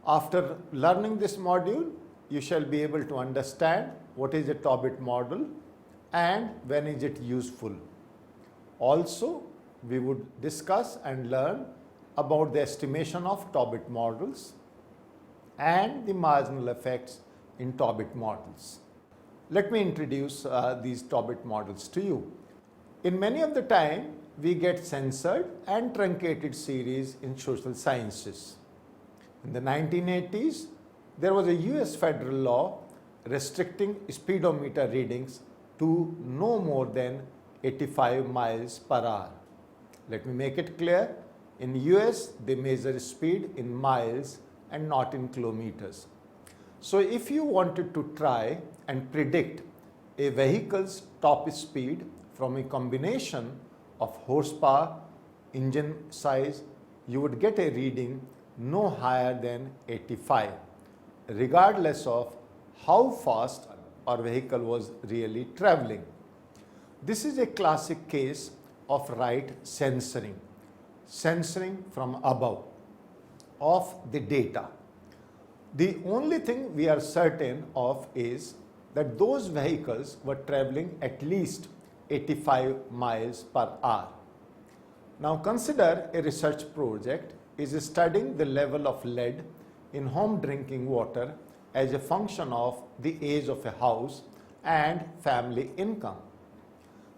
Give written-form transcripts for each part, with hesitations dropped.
After learning this module, you shall be able to understand what is a Tobit model and when is it useful. Also, we would discuss and learn about the estimation of Tobit models and the marginal effects in Tobit models. Let me introduce these Tobit models to you. In many of the time, we get censored and truncated series in social sciences. In the 1980s, there was a US federal law restricting speedometer readings to no more than 85 miles per hour. Let me make it clear, in US they measure speed in miles and not in kilometers. So if you wanted to try and predict a vehicle's top speed from a combination of horsepower, engine size, you would get a reading no higher than 85, regardless of how fast our vehicle was really traveling. This is a classic case of right censoring, censoring from above of the data. The only thing we are certain of is that those vehicles were traveling at least 85 miles per hour. Now consider a research project is studying the level of lead in home drinking water as a function of the age of a house and family income.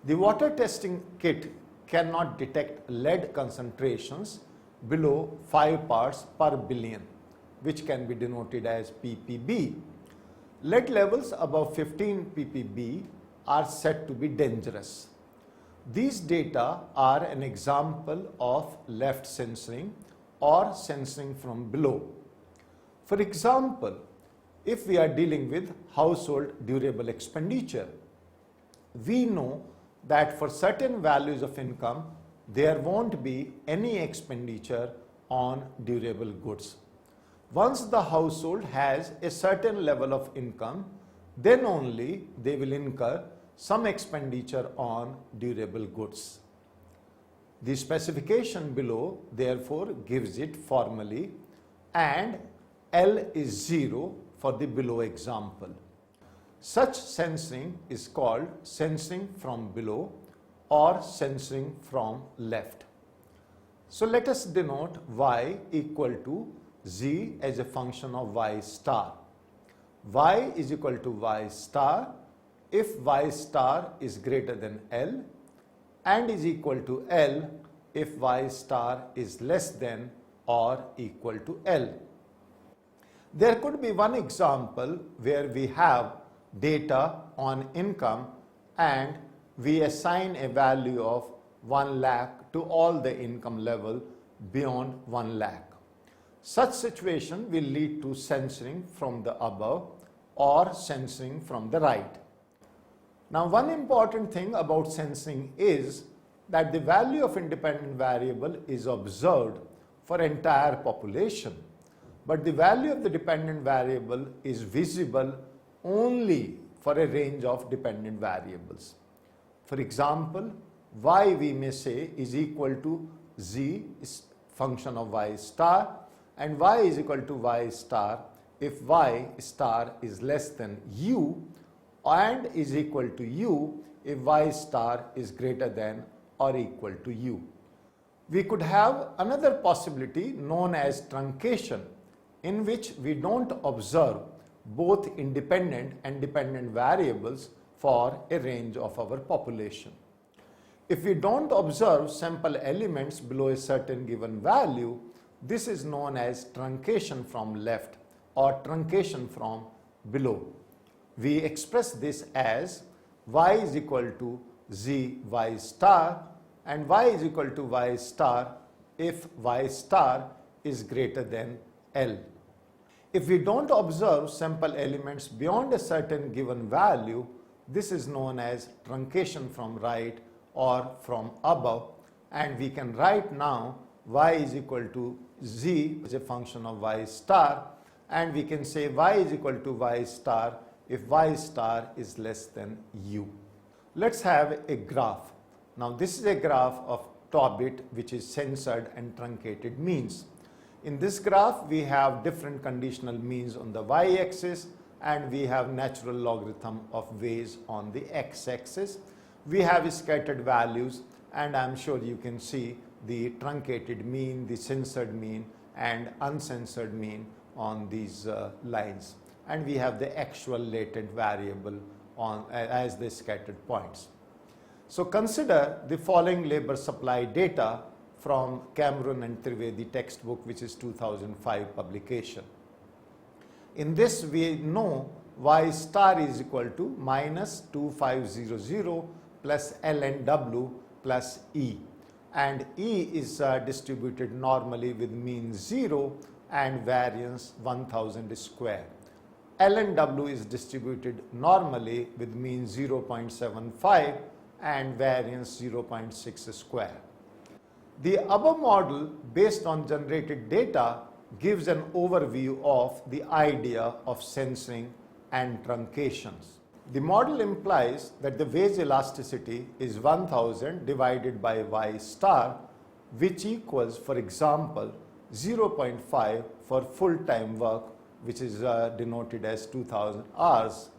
The water testing kit cannot detect lead concentrations below 5 parts per billion, which can be denoted as ppb. Lead levels above 15 ppb are said to be dangerous. These data are an example of left censoring or censoring from below. For example, if we are dealing with household durable expenditure, we know that for certain values of income, there won't be any expenditure on durable goods. Once the household has a certain level of income, then only they will incur some expenditure on durable goods. The specification below therefore gives it formally, and L is 0 for the below example. Such censoring is called censoring from below or censoring from left. So let us denote y equal to z as a function of y star. Y is equal to y star if y star is greater than L and is equal to L if y star is less than or equal to L. There could be one example where we have data on income and we assign a value of 1 lakh to all the income level beyond 1 lakh. Such situation will lead to censoring from the above or censoring from the right. Now, one important thing about censoring is that the value of independent variable is observed for entire population, but the value of the dependent variable is visible only for a range of dependent variables. For example, y we may say is equal to z is function of y star and y is equal to y star if y star is less than u and is equal to u if y star is greater than or equal to u. We could have another possibility known as truncation, in which we don't observe both independent and dependent variables for a range of our population. If we don't observe sample elements below a certain given value, this is known as truncation from left or truncation from below. We express this as y is equal to z y star and y is equal to y star if y star is greater than L. If we don't observe sample elements beyond a certain given value, this is known as truncation from right or from above, and we can write now y is equal to z as a function of y star, and we can say y is equal to y star if y star is less than u. Let's have a graph. Now this is a graph of Tobit, which is censored and truncated means. In this graph, we have different conditional means on the y-axis and we have natural logarithm of Bayes on the x-axis. We have scattered values, and I'm sure you can see the truncated mean, the censored mean and uncensored mean on these lines. And we have the actual latent variable on as the scattered points. So consider the following labor supply data from Cameron and Trivedi textbook, which is 2005 publication. In this, we know y star is equal to minus 2500 plus ln w plus e, and e is distributed normally with mean 0 and variance 1000 square. Ln w is distributed normally with mean 0.75 and variance 0.6 square. The above model, based on generated data, gives an overview of the idea of censoring and truncations. The model implies that the wage elasticity is 1000 divided by y star, which equals, for example, 0.5 for full-time work, which is denoted as 2000 hours.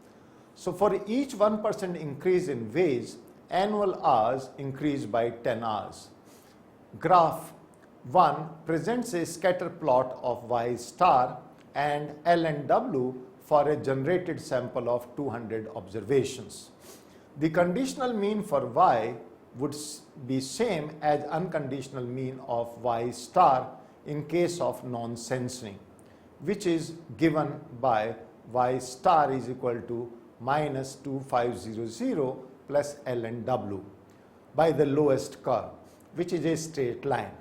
So for each 1% increase in wage, annual hours increase by 10 hours. Graph 1 presents a scatter plot of y star and ln w for a generated sample of 200 observations. The conditional mean for y would be same as unconditional mean of y star in case of non-censoring, which is given by y star is equal to minus 2500 plus ln w by the lowest curve, which is a straight line.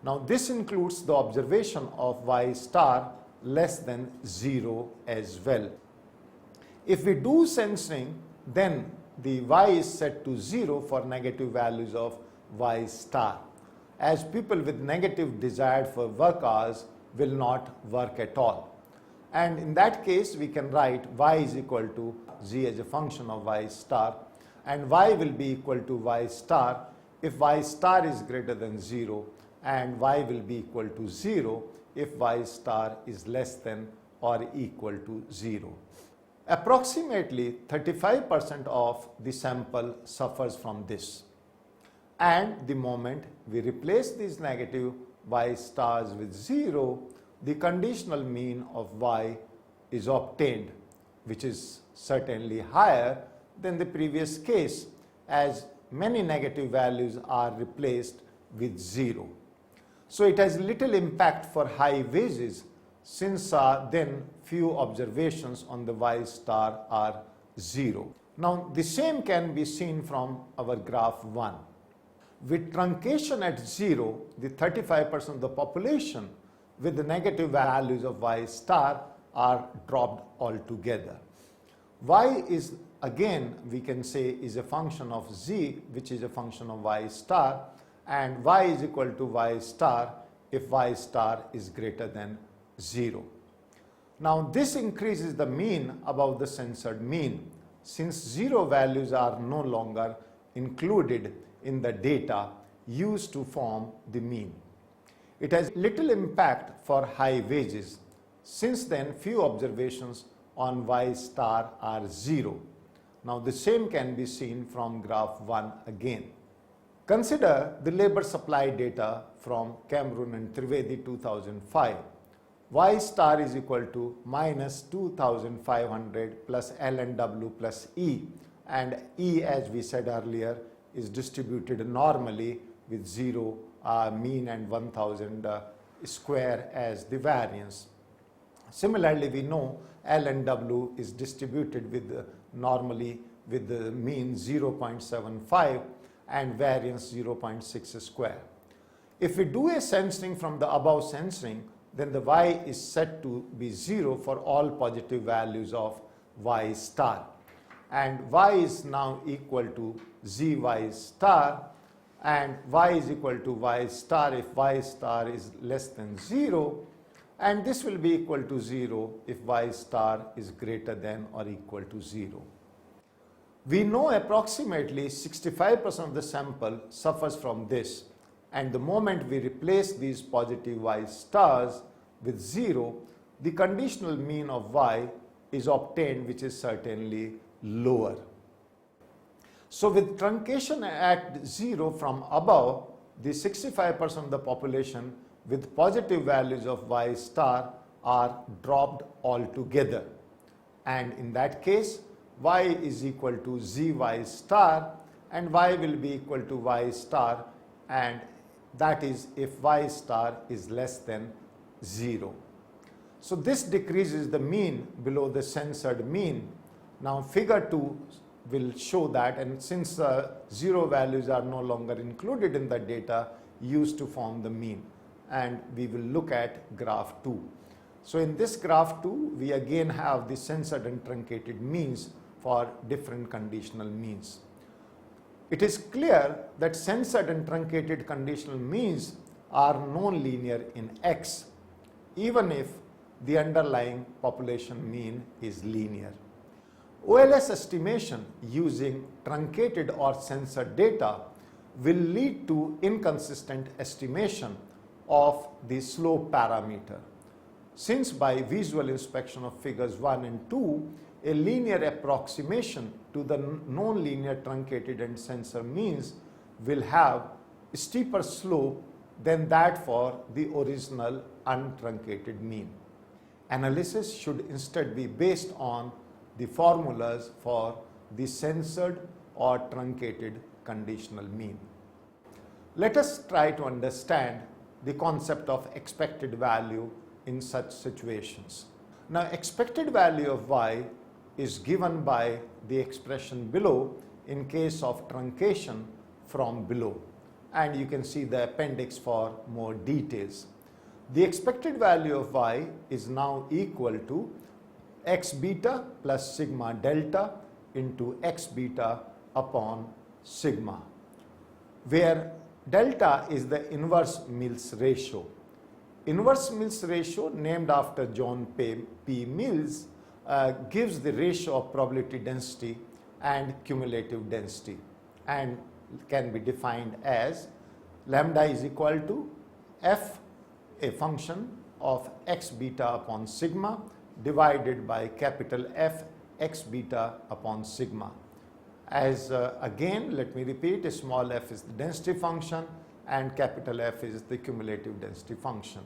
Now this includes the observation of y star less than 0 as well. If we do censoring, then the y is set to 0 for negative values of y star, as people with negative desired for work hours will not work at all. And in that case, we can write y is equal to z as a function of y star, and y will be equal to y star if y star is greater than 0, and y will be equal to 0 if y star is less than or equal to 0. Approximately 35% of the sample suffers from this. And the moment we replace these negative y stars with 0, the conditional mean of y is obtained, which is certainly higher than the previous case, as many negative values are replaced with 0. So it has little impact for high wages, since then few observations on the y star are 0. Now the same can be seen from our graph 1. With truncation at 0, the 35% of the population with the negative values of y star are dropped altogether. Y is, again, we can say is a function of z, which is a function of y star, and y is equal to y star if y star is greater than 0. Now this increases the mean above the censored mean, since 0 values are no longer included in the data used to form the mean. It has little impact for high wages, since then few observations on y star are 0. Now the same can be seen from graph 1 again. Consider the labor supply data from Cameron and Trivedi 2005. Y star is equal to minus 2500 plus ln w plus e, and e, as we said earlier, is distributed normally with 0 mean and 1000 square as the variance. Similarly, we know ln w is distributed with normally with the mean 0.75 and variance 0.6 square. If we do a censoring from the above censoring, then the y is set to be 0 for all positive values of y star, and y is now equal to zy star, and y is equal to y star if y star is less than 0, and this will be equal to 0 if y star is greater than or equal to 0. We know approximately 65% of the sample suffers from this, and the moment we replace these positive y stars with 0, the conditional mean of y is obtained, which is certainly lower. So with truncation at 0 from above, the 65% of the population with positive values of y star are dropped altogether. And in that case, y is equal to zy star, and y will be equal to y star, and that is if y star is less than 0. So this decreases the mean below the censored mean. Now figure 2 will show that, and since 0 values are no longer included in the data used to form the mean, and we will look at graph 2. So in this graph 2, we again have the censored and truncated means for different conditional means. It is clear that censored and truncated conditional means are non-linear in X, even if the underlying population mean is linear. OLS estimation using truncated or censored data will lead to inconsistent estimation of the slope parameter. Since by visual inspection of figures 1 and 2, a linear approximation to the non-linear truncated and censored means will have a steeper slope than that for the original untruncated mean. Analysis should instead be based on the formulas for the censored or truncated conditional mean. Let us try to understand the concept of expected value in such situations. Now, expected value of y is given by the expression below in case of truncation from below, and you can see the appendix for more details. The expected value of y is now equal to x beta plus sigma delta into x beta upon sigma, where delta is the inverse Mills ratio. Inverse Mills ratio, named after John P. Mills, gives the ratio of probability density and cumulative density, and can be defined as lambda is equal to f, a function of x beta upon sigma, divided by capital F x beta upon sigma. As again, let me repeat, a small f is the density function and capital F is the cumulative density function.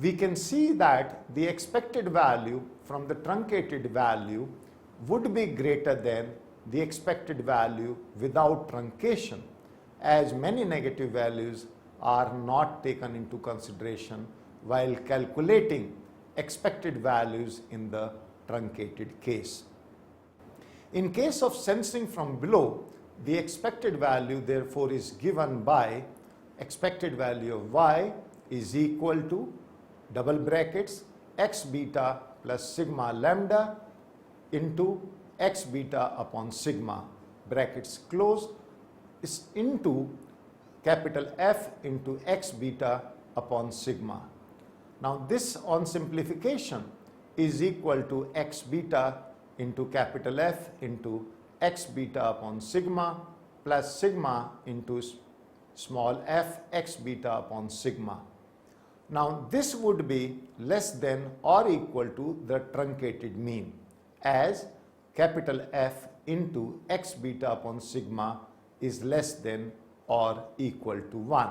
We can see that the expected value from the truncated value would be greater than the expected value without truncation, as many negative values are not taken into consideration while calculating expected values in the truncated case. In case of censoring from below, the expected value therefore is given by expected value of y is equal to double brackets x beta plus sigma lambda into x beta upon sigma, brackets closed, is into capital F into x beta upon sigma. Now this on simplification is equal to x beta into capital F into x beta upon sigma plus sigma into small f x beta upon sigma. Now this would be less than or equal to the truncated mean, as capital F into x beta upon sigma is less than or equal to 1.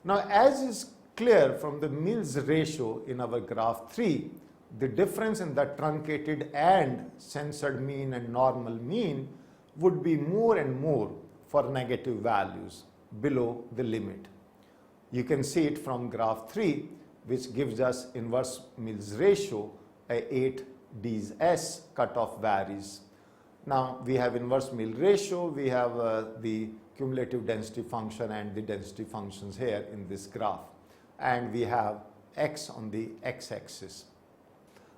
Now, as is clear from the Mills ratio in our graph 3, the difference in the truncated and censored mean and normal mean would be more and more for negative values below the limit. You can see it from graph 3, which gives us inverse Mills ratio, a 8 Ds cutoff varies. Now we have inverse Mills ratio, we have the cumulative density function and the density functions here in this graph, and we have x on the x-axis.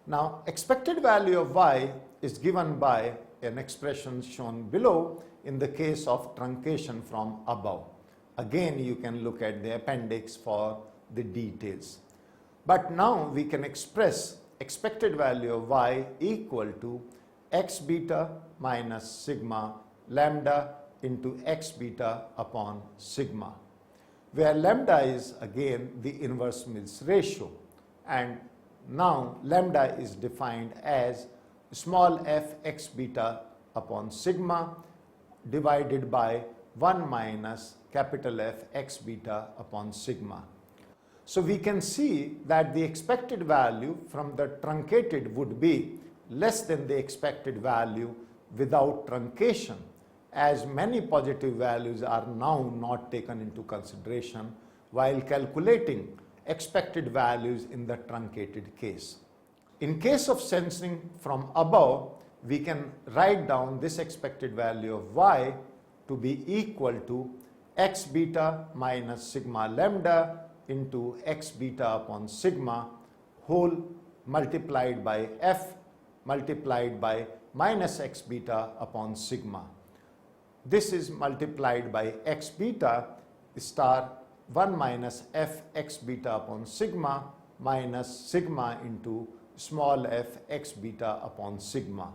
Now expected value of y is given by an expression shown below in the case of truncation from above. Again, you can look at the appendix for the details. But now we can express expected value of y equal to x beta minus sigma lambda into x beta upon sigma, where lambda is again the inverse Mills ratio. and now lambda is defined as small f x beta upon sigma divided by 1 minus capital F x beta upon sigma. So we can see that the expected value from the truncated would be less than the expected value without truncation, as many positive values are now not taken into consideration while calculating expected values in the truncated case. In case of censoring from above, we can write down this expected value of y to be equal to x beta minus sigma lambda into x beta upon sigma whole multiplied by f multiplied by minus x beta upon sigma. This is multiplied by x beta star 1 minus f x beta upon sigma minus sigma into small f x beta upon sigma.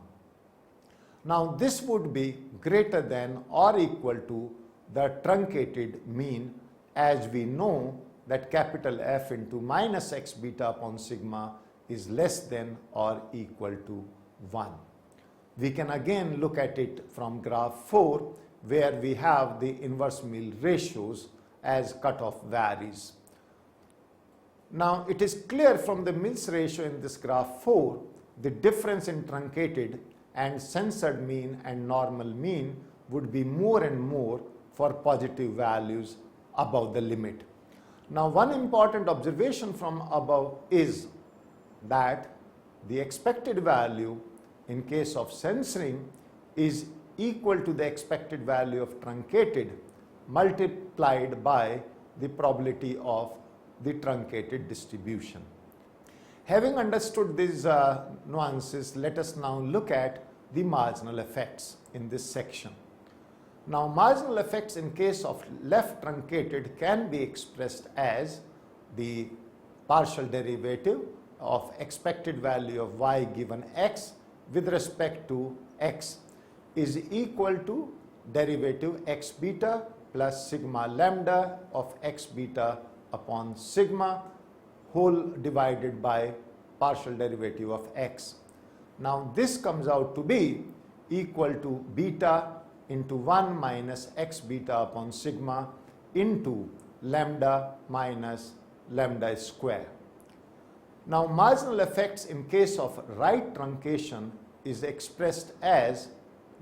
Now this would be greater than or equal to the truncated mean, as we know that capital F into minus x beta upon sigma is less than or equal to 1. We can again look at it from graph 4, where we have the inverse mean ratios as cutoff varies. Now it is clear from the Mills ratio in this graph 4, the difference in truncated and censored mean and normal mean would be more and more for positive values above the limit. Now one important observation from above is that the expected value in case of censoring is equal to the expected value of truncated multiplied by the probability of the truncated distribution. Having understood these nuances, let us now look at the marginal effects in this section. Now marginal effects in case of left truncated can be expressed as the partial derivative of expected value of y given x with respect to x is equal to derivative x beta plus sigma lambda of x beta upon sigma whole divided by partial derivative of x. Now this comes out to be equal to beta into 1 minus x beta upon sigma into lambda minus lambda square. Now marginal effects in case of right truncation is expressed as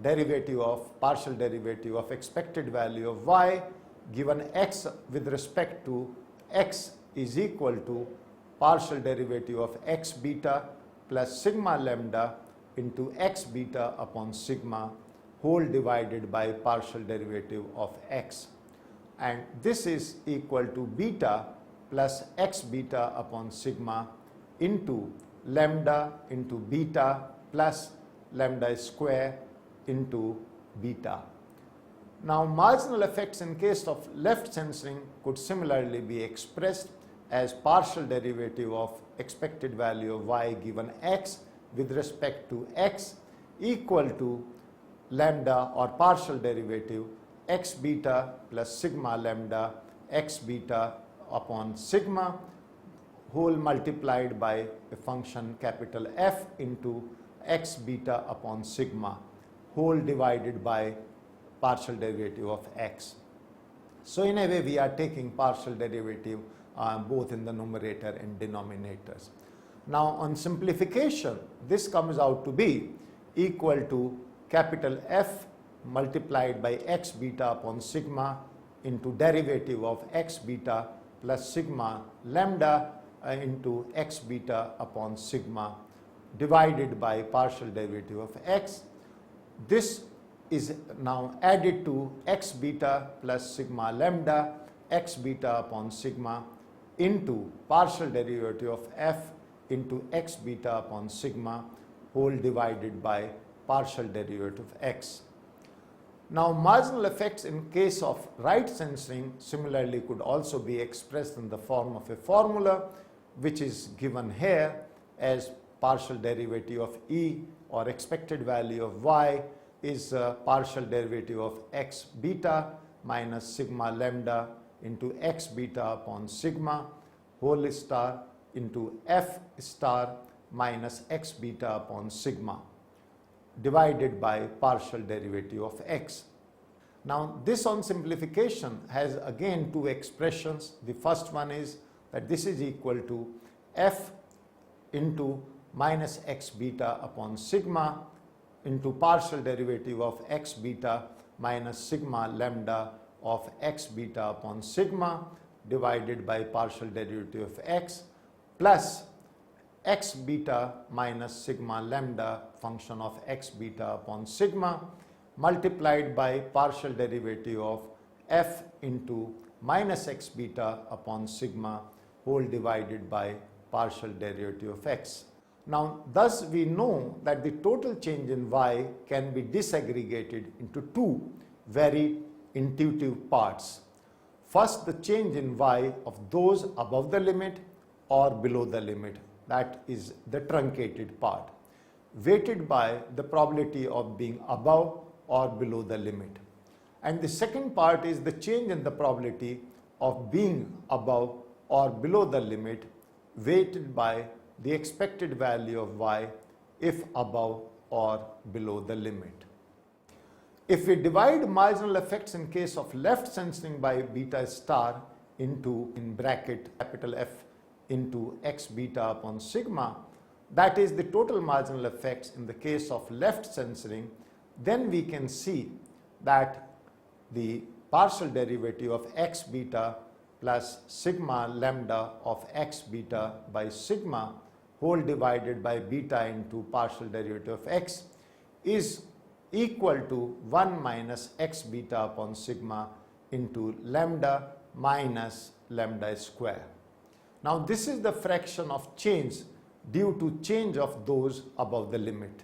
derivative of partial derivative of expected value of y given x with respect to x is equal to partial derivative of x beta plus sigma lambda into x beta upon sigma whole divided by partial derivative of x, and this is equal to beta plus x beta upon sigma into lambda into beta plus lambda square into beta. Now marginal effects in case of left censoring could similarly be expressed as partial derivative of expected value of y given x with respect to x equal to lambda or partial derivative x beta plus sigma lambda x beta upon sigma whole multiplied by a function capital F into x beta upon sigma whole divided by partial derivative of x. So in a way we are taking partial derivative both in the numerator and denominators. Now on simplification, this comes out to be equal to capital F multiplied by x beta upon sigma into derivative of x beta plus sigma lambda into x beta upon sigma divided by partial derivative of x. This is now added to x beta plus sigma lambda x beta upon sigma into partial derivative of f into x beta upon sigma whole divided by partial derivative of x. Now marginal effects in case of right censoring similarly could also be expressed in the form of a formula which is given here as partial derivative of e or expected value of y is partial derivative of x beta minus sigma lambda into x beta upon sigma whole star into f star minus x beta upon sigma divided by partial derivative of x. Now this on simplification has again two expressions. The first one is that this is equal to f into minus x beta upon sigma into partial derivative of x beta minus sigma lambda of x beta upon sigma divided by partial derivative of x plus x beta minus sigma lambda function of x beta upon sigma multiplied by partial derivative of f into minus x beta upon sigma whole divided by partial derivative of x. Now, thus we know that the total change in y can be disaggregated into two very intuitive parts. First, the change in y of those above the limit or below the limit, that is the truncated part, weighted by the probability of being above or below the limit. And the second part is the change in the probability of being above or below the limit, weighted by the expected value of y if above or below the limit. If we divide marginal effects in case of left censoring by beta star into, in bracket capital F, into x beta upon sigma, that is the total marginal effects in the case of left censoring, then we can see that the partial derivative of x beta plus sigma lambda of x beta by sigma whole divided by beta into partial derivative of x is equal to 1 minus x beta upon sigma into lambda minus lambda square. Now this is the fraction of change due to change of those above the limit.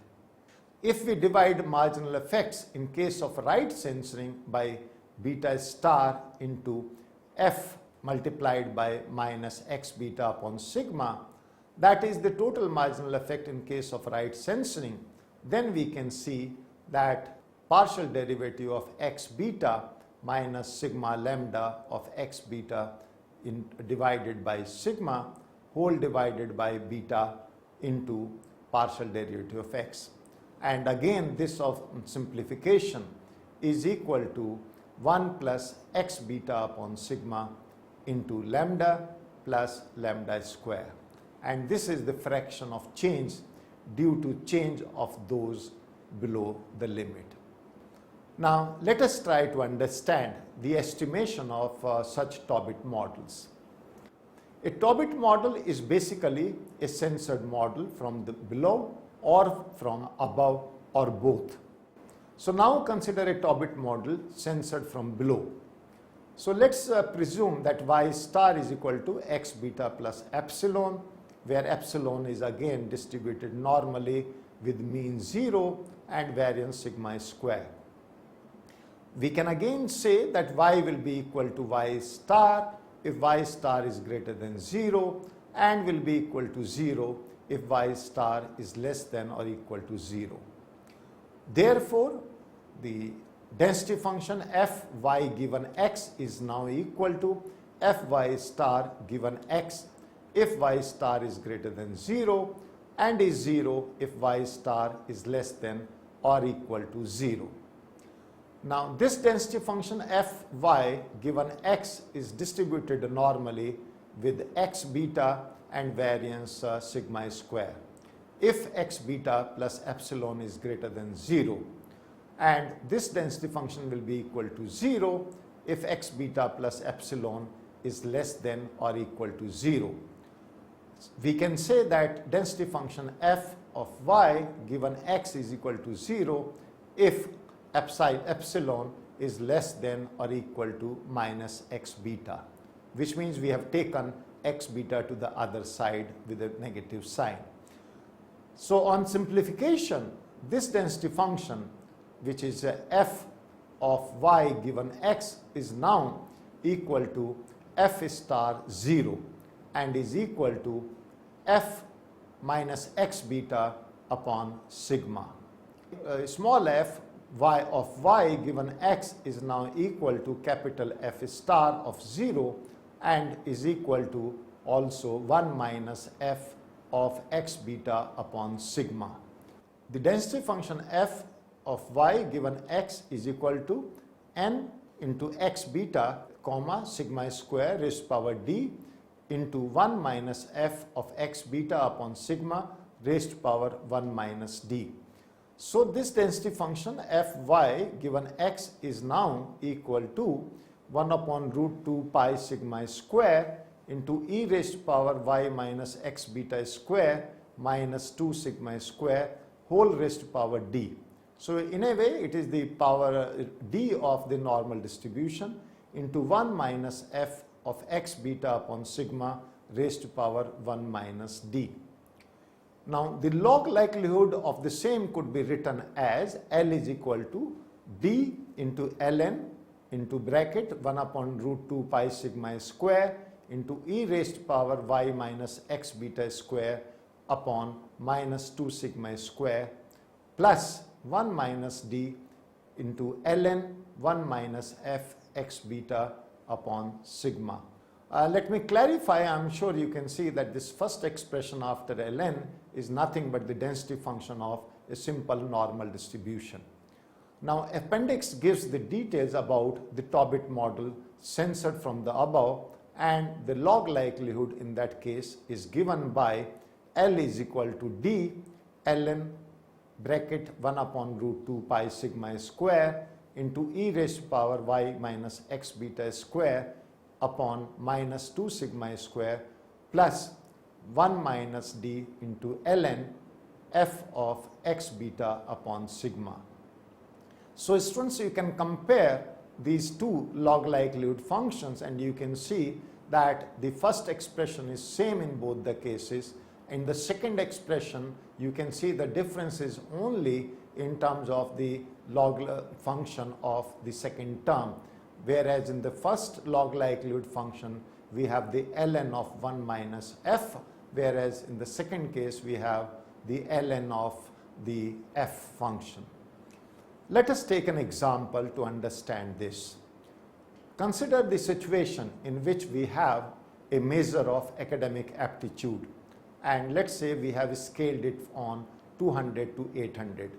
If we divide marginal effects in case of right censoring by beta star into f multiplied by minus x beta upon sigma, that is the total marginal effect in case of right censoring, then we can see that partial derivative of x beta minus sigma lambda of x beta divided by sigma whole divided by beta into partial derivative of x. And again this of simplification is equal to 1 plus x beta upon sigma into lambda plus lambda square. And this is the fraction of change due to change of those below the limit. Now let us try to understand the estimation of such Tobit models. A Tobit model is basically a censored model from the below or from above or both. So now consider a Tobit model censored from below. So let's presume that y star is equal to x beta plus epsilon, where epsilon is again distributed normally with mean 0 and variance sigma square. We can again say that y will be equal to y star if y star is greater than 0 and will be equal to 0 if y star is less than or equal to 0. Therefore, the density function fy given x is now equal to fy star given x if y star is greater than 0 and is 0 if y star is less than or equal to 0. Now this density function fy given x is distributed normally with x beta and variance sigma square if x beta plus epsilon is greater than 0, and this density function will be equal to 0 if x beta plus epsilon is less than or equal to 0. We can say that density function f of y given x is equal to 0 if epsilon is less than or equal to minus x beta, which means we have taken x beta to the other side with a negative sign. So on simplification, this density function, which is f of y given x, is now equal to f star 0 and is equal to f minus x beta upon sigma. Small f y of y given x is now equal to capital F star of 0 and is equal to also 1 minus f of x beta upon sigma. The density function f of y given x is equal to n into x beta comma sigma square raised to power d into 1 minus f of x beta upon sigma raised to power 1 minus d. So this density function fy given x is now equal to 1 upon root 2 pi sigma square into e raised to power y minus x beta square minus 2 sigma square whole raised to power d. So in a way it is the power d of the normal distribution into 1 minus f of x beta upon sigma raised to power 1 minus d. Now the log likelihood of the same could be written as L is equal to d into ln into bracket 1 upon root 2 pi sigma square into e raised to power y minus x beta square upon minus 2 sigma square plus 1 minus d into ln 1 minus f x beta upon sigma. Let me clarify. I am sure you can see that this first expression after ln is nothing but the density function of a simple normal distribution. Now appendix gives the details about the Tobit model censored from the above, and the log likelihood in that case is given by L is equal to d ln bracket 1 upon root 2 pi sigma square into e raised to power y minus x beta square upon minus 2 sigma square plus 1 minus d into ln f of x beta upon sigma. So students, you can compare these two log likelihood functions and you can see that the first expression is same in both the cases. In the second expression, you can see the difference is only in terms of the log function of the second term, whereas in the first log likelihood function we have the ln of 1 minus f, whereas in the second case we have the ln of the f function. Let us take an example to understand this. Consider the situation in which we have a measure of academic aptitude, and let's say we have scaled it on 200 to 800,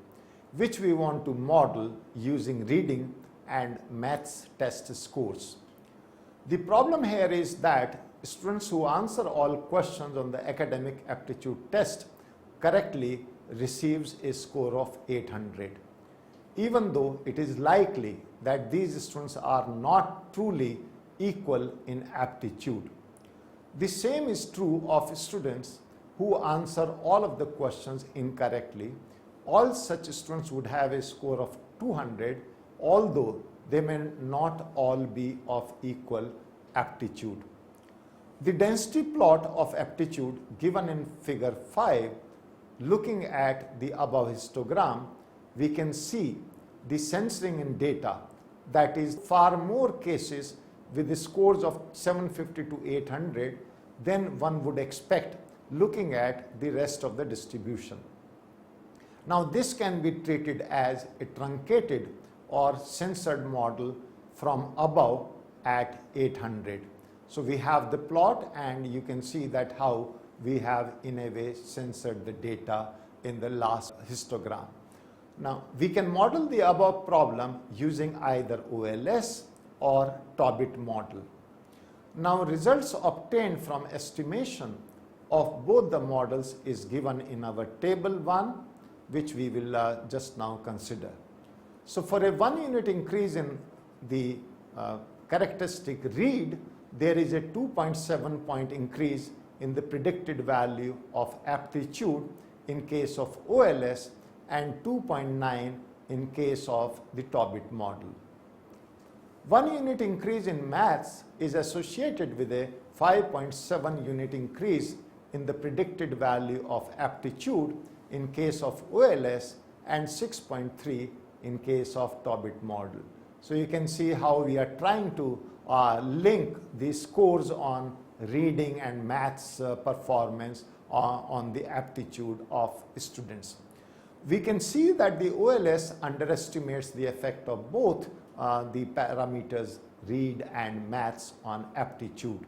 which we want to model using reading and maths test scores. The problem here is that students who answer all questions on the academic aptitude test correctly receives a score of 800, even though it is likely that these students are not truly equal in aptitude. The same is true of students who answer all of the questions incorrectly. All such students would have a score of 200, although they may not all be of equal aptitude. The density plot of aptitude given in figure 5, looking at the above histogram, we can see the censoring in data, that is far more cases with the scores of 750 to 800 than one would expect looking at the rest of the distribution. Now this can be treated as a truncated or censored model from above at 800. So we have the plot and you can see that how we have in a way censored the data in the last histogram. Now we can model the above problem using either OLS or Tobit model. Now results obtained from estimation of both the models is given in our table 1, which we will just now consider. So for a 1 unit increase in the characteristic read, there is a 2.7 point increase in the predicted value of aptitude in case of OLS and 2.9 in case of the Tobit model. 1 unit increase in maths is associated with a 5.7 unit increase in the predicted value of aptitude in case of OLS and 6.3 in case of Tobit model. So you can see how we are trying to link the scores on reading and maths performance on the aptitude of students. We can see that the OLS underestimates the effect of both the parameters read and maths on aptitude.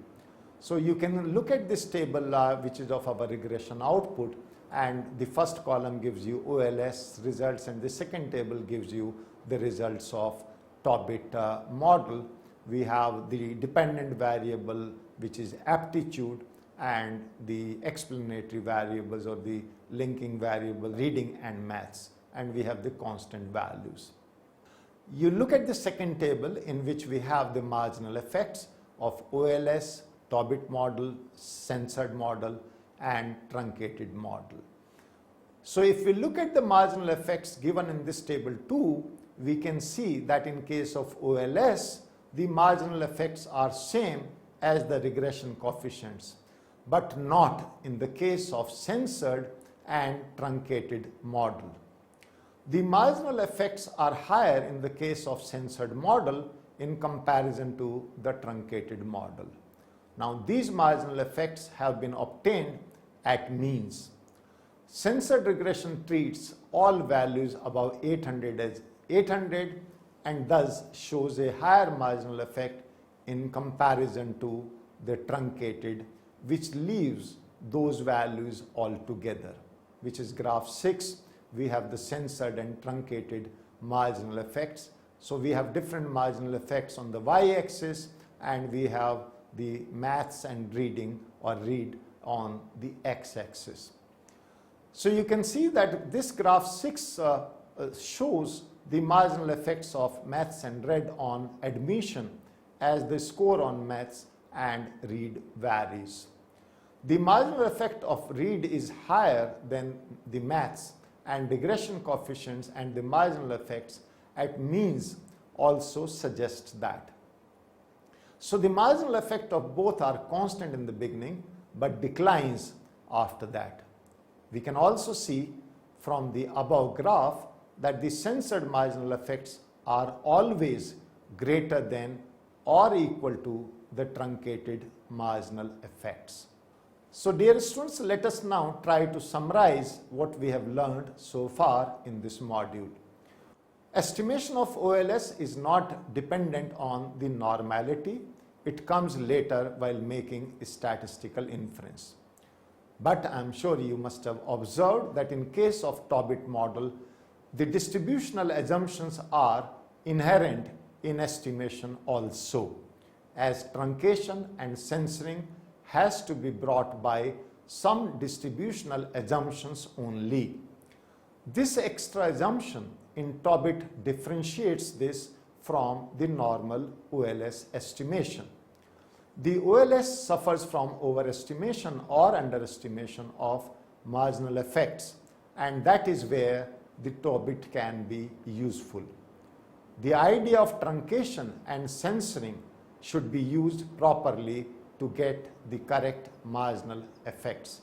So you can look at this table which is of our regression output, and the first column gives you OLS results and the second table gives you the results of Tobit model. We have the dependent variable which is aptitude and the explanatory variables or the linking variable reading and maths, and we have the constant values. You look at the second table in which we have the marginal effects of OLS, Tobit model, censored model and truncated model. So if we look at the marginal effects given in this table too, we can see that in case of OLS, the marginal effects are same as the regression coefficients, but not in the case of censored and truncated model. The marginal effects are higher in the case of censored model in comparison to the truncated model. Now these marginal effects have been obtained at means. Censored regression treats all values above 800 as 800 and thus shows a higher marginal effect in comparison to the truncated, which leaves those values altogether, which is graph 6. We have the censored and truncated marginal effects. So we have different marginal effects on the y-axis and we have the maths and reading or read on the x-axis. So you can see that this graph 6 shows the marginal effects of maths and read on admission as the score on maths and read varies. The marginal effect of read is higher than the maths, and regression coefficients and the marginal effects at means also suggest that. So the marginal effect of both are constant in the beginning but declines after that. We can also see from the above graph that the censored marginal effects are always greater than or equal to the truncated marginal effects. So dear students, let us now try to summarize what we have learned so far in this module. Estimation of OLS is not dependent on the normality. It comes later while making statistical inference. But I am sure you must have observed that in case of Tobit model, the distributional assumptions are inherent in estimation also, as truncation and censoring has to be brought by some distributional assumptions only. This extra assumption in Tobit differentiates this from the normal OLS estimation. The OLS suffers from overestimation or underestimation of marginal effects, and that is where the Tobit can be useful. The idea of truncation and censoring should be used properly to get the correct marginal effects.